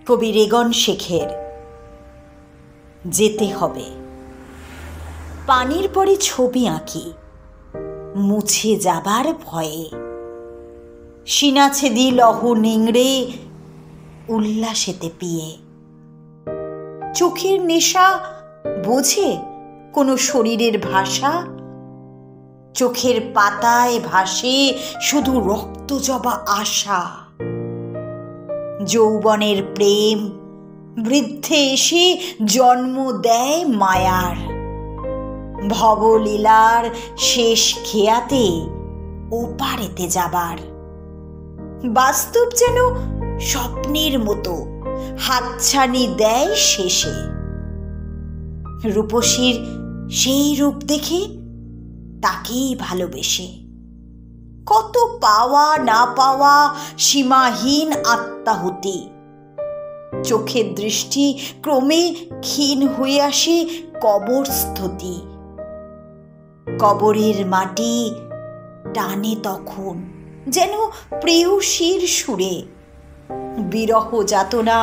কবি রেগন শেখের যেতে হবে। পানির পরে ছবি আঁকি মুছে যাবার ভয়ে, সিনাছেদি লহ নিংড়ে উল্লাসেতে পিয়ে। চোখের নেশা বোঝে কোনো শরীরের ভাষা? চোখের পাতায় ভাসে শুধু রক্তজবা আশা। যৌবনের প্রেম বৃদ্ধে এসে জন্ম দেয় মায়ার। ভবলীলার শেষ খেয়াতে ওপারেতে যাবার। বাস্তব যেন স্বপ্নের মতো হাতছানি দেয় শেষে। রূপসীর সেই রূপ দেখে তাকেই ভালোবেসে। কত পাওয়া না পাওয়া সীমাহীন আত্মাহুতি। চোখের দৃষ্টি ক্রমে ক্ষীণ হয়ে আসে কবরস্থতি। কবরের মাটি টানে তখন যেন প্রেয়সীর সুরে। বিরহ যাতনা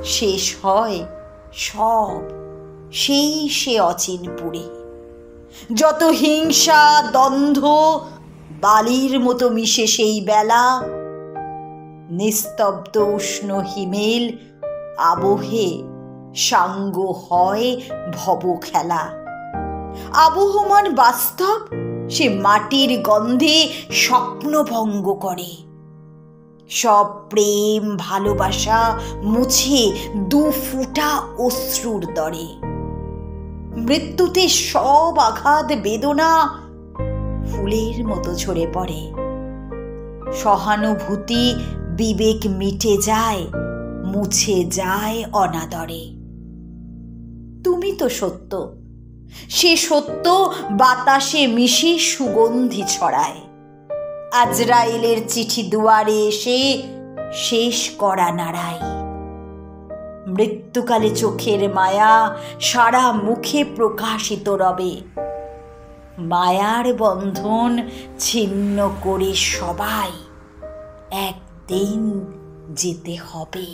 শেষ হয় সব সেই সে অচিনপুরে। যত হিংসা দ্বন্দ্ব বালির মতো মিশে সেই বেলা। নিস্তব্ধ উষ্ণ হিমেল আবহে সাঙ্গ হয় ভব খেলা। আবহমান বাস্তব সে মাটির গন্ধে স্বপ্নভঙ্গ করে। সব প্রেম ভালোবাসা মুছে দু ফুটা অশ্রুর দরে। মৃত্যুতে সব আঘাত বেদনা ফুলের মতো ঝরে পড়ে। সহানুভূতি বিবেক মিটে যায়, মুছে যায় অনাদরে। তুমি তো সত্য, সে সত্য বাতাসে মিশে সুগন্ধি ছড়ায়। আজরাইলের চিঠি দুয়ারে এসে শেষ করা নাড়ায়। মৃত্যুকালে চোখের মায়া সারা মুখে প্রকাশিত রবে। মায়ার বন্ধন ছিন্ন করে সবাই একদিন যেতে হবে।